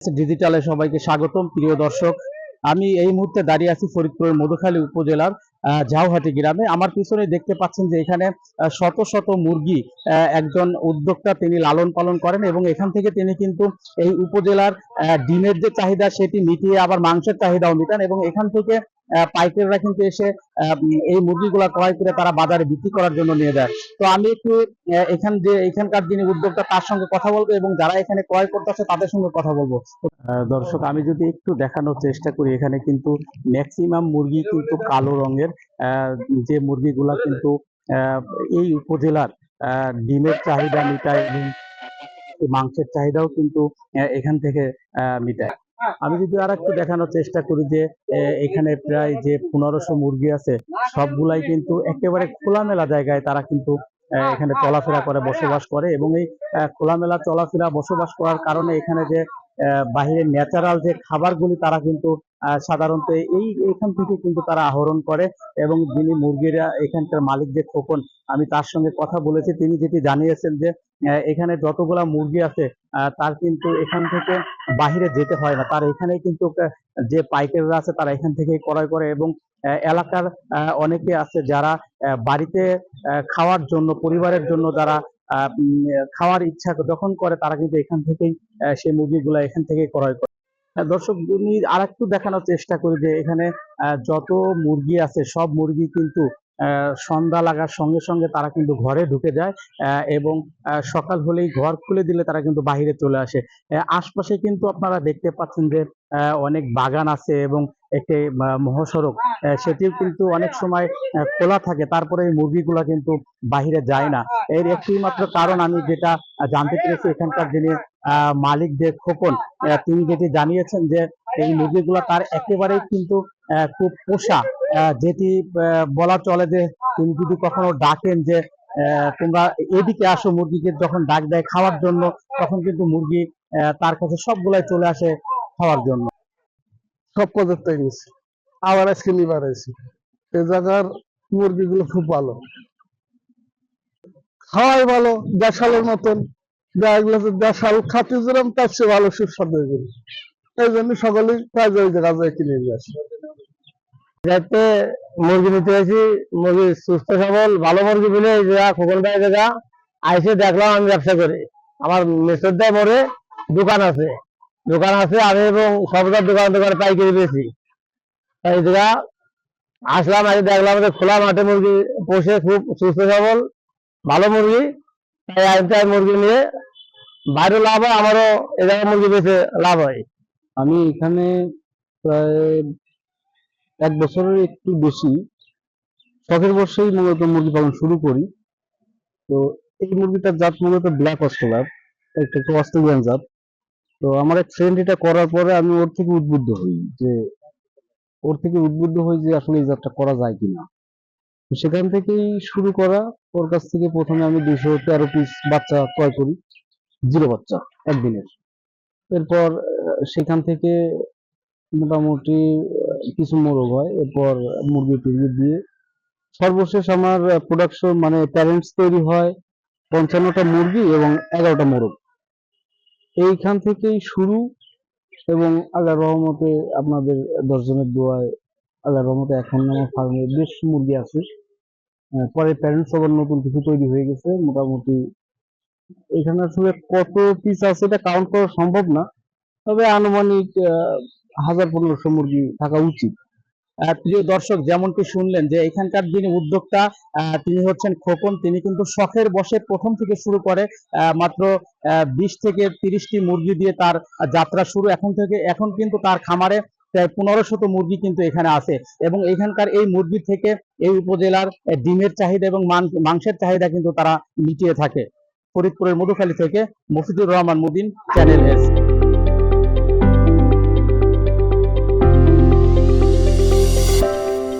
ডিজিটালে সবাইকে স্বাগতম। প্রিয় দর্শক, আমি এই মুহূর্তে দাঁড়িয়ে আছি ফরিদপুরের মধুখালী উপজেলার ঝাউহাটি গ্রামে। আমার পিছনে দেখতে পাচ্ছেন যে এখানে শত শত মুরগি একজন উদ্যোক্তা তিনি লালন পালন করেন এবং এখান থেকে তিনি কিন্তু এই উপজেলার ডিমের যে চাহিদা সেটি মিটিয়ে আবার মাংসের চাহিদাও মেটান এবং এখান থেকে পাইকাররা কিন্তু এসে এই মুরগিগুলা ক্রয় করে তারা বাজারে বিক্রি করার জন্য নিয়ে যায়। তো আমি একটু এখানকার যিনি উদ্যোক্তা তার সঙ্গে কথা বলবো এবং যারা এখানে ক্রয় করতেছে তাদের সঙ্গে কথা বলবো। দর্শক, আমি যদি একটু দেখানোর চেষ্টা করি, এখানে কিন্তু ম্যাক্সিমাম মুরগি কিন্তু কালো রঙের, যে মুরগিগুলা কিন্তু এই উপজেলার ডিমের চাহিদা মিটায় এবং মাংসের চাহিদাও কিন্তু এখান থেকে মিটায়। আমি যদি আর একটু দেখানোর চেষ্টা করি যে এখানে প্রায় যে 1500 মুরগি আছে সবগুলাই কিন্তু একেবারে খোলামেলা জায়গায় তারা কিন্তু এখানে চলাফেরা করে, বসবাস করে এবং এই খোলামেলা চলাফেরা বসবাস করার কারণে এখানে যে বাহিরের ন্যাচারাল যে খাবারগুলি তারা কিন্তু সাধারণত এখান থেকে কিন্তু তারা আহরণ করে এবং যিনি মুরগিরা এখানকার মালিক যে খোকন, আমি তার সঙ্গে কথা বলেছি, তিনি যেটি জানিয়েছেন যে এখানে যতগুলা মুরগি আছে তার কিন্তু এখান থেকে বাহিরে যেতে হয় না, তার এখানে কিন্তু যে পাইকাররা আছে তারা এখান থেকে ক্রয় করে এবং এলাকার অনেকে আছে যারা বাড়িতে খাওয়ার জন্য, পরিবারের জন্য যারা খাওয়ার ইচ্ছা যখন করে তারা কিন্তু এখান থেকেই সেই মুরগিগুলা এখান থেকে ক্রয় করে। দর্শক, আমি আর একটু দেখানোর চেষ্টা করি যে এখানে যত মুরগি আছে সব মুরগি কিন্তু সন্ধ্যা লাগার সঙ্গে সঙ্গে তারা কিন্তু ঘরে ঢুকে যায় এবং সকাল হলেই ঘর খুলে দিলে তারা কিন্তু বাহিরে চলে আসে। আশপাশে কিন্তু আপনারা দেখতে পাচ্ছেন যে অনেক বাগান আছে এবং একটি মহাসড়ক, সেটিও কিন্তু অনেক সময় খোলা থাকে, তারপরে এই মুরগিগুলা কিন্তু বাহিরে যায় না। এর একটি মাত্র কারণ আমি যেটা জানতে পেরেছি, এখানকার যিনি মালিক যে খোকন, তিনি যেটি জানিয়েছেন যে এই মুরগিগুলা তার একেবারেই কিন্তু খুব পোষা, যেটি বলা চলে যে তিনি যদি কখনো ডাকেন যে তোমরা এদিকে আসো, মুরগিকে যখন ডাক দেয় খাওয়ার জন্য, তখন কিন্তু মুরগি তার কাছে সবগুলাই চলে আসে খাওয়ার জন্য। সব পর্যায়ে গেছি, আবার আজকে নিবার আছি। এই জায়গার মুরগিগুলো খুব ভালো, খাওয়াই ভালো, দেশালের মতন। দেশাল খাতে যেরকম তার চেয়ে ভালো সুস্বাদু এগুলো। এই জন্য সকলেই প্রায় ওই জায়গায় কিনে নিয়ে আসে। যাতে মুরগি নিতে আসি, মুরগি সুস্থ সবল ভালো মুরগি পেলে এই জায়গা খোকন ভাই জায়গা আইসে দেখলাম। আমি ব্যবসা করি, আমার মেসের দেয় মোড়ে দোকান আছে, আমি এবং সবজার দোকানে পাইকারি পেয়েছি। এই জায়গা আসলাম, আগে দেখলাম যে খোলা মাঠে মুরগি পোষে, খুব সুস্থ সবল ভালো মুরগি। তাই আমি মুরগি নিয়ে বাইরে লাভ হয়, আমারও এই জায়গায় মুরগি বেঁচে লাভ হয়। আমি এখানে প্রায় 1 বছরের একটু বেশি শখের বসেই মূলত মুরগি পালন শুরু করি। তো এই মুরগিটার জাত মূলত ব্ল্যাক অস্ট্রেলিয়ার, একটা অস্ট্রেলিয়ান জাত। তো আমার এক ফ্রেন্ড এটা করার পরে আমি ওর থেকে উদ্বুদ্ধ হই যে আসলে এই জাতটা করা যায় কিনা। তো সেখান থেকেই শুরু করা। ওর কাছ থেকে প্রথমে আমি 213 পিস বাচ্চা ক্রয় করি, জিরো বাচ্চা একদিনের। এরপর সেখান থেকে মোটামুটি কিছু মোরগ হয়, এরপর মুরগি টুরগি দিয়ে সর্বশেষ আমার প্রোডাকশন মানে প্যারেন্টস তৈরি হয় 55টা মুরগি এবং 11টা মোরগ। এইখান থেকেই শুরু এবং আল্লাহর রহমতে, আপনাদের 10 জনের দোয়ায় আল্লাহর রহমতে এখন আমার ফার্মে বেশ মুরগি আছে। পরে প্যারেন্টস আবার নতুন কিছু তৈরি হয়ে গেছে। মোটামুটি এখানে আসলে কত পিস আছে এটা কাউন্ট করা সম্ভব না, তবে আনুমানিক 1000-1500 মুরগি থাকা উচিত। প্রিয় দর্শক, যেমনটি শুনলেন যে এখানকার যিনি উদ্যোক্তা তিনি হচ্ছেন খোকন। তিনি কিন্তু শখের বশে প্রথম থেকে শুরু করে মাত্র 20 থেকে 30টি মুরগি দিয়ে তার যাত্রা শুরু। এখন কিন্তু তার খামারে প্রায় 1500 মুরগি কিন্তু এখানে আছে এবং এখানকার এই মুরগি থেকে এই উপজেলার ডিমের চাহিদা এবং মাংসের চাহিদা কিন্তু তারা মিটিয়ে থাকে। ফরিদপুরের মধুখালী থেকে মফিদুর রহমান মুবিন, চ্যানেল এস।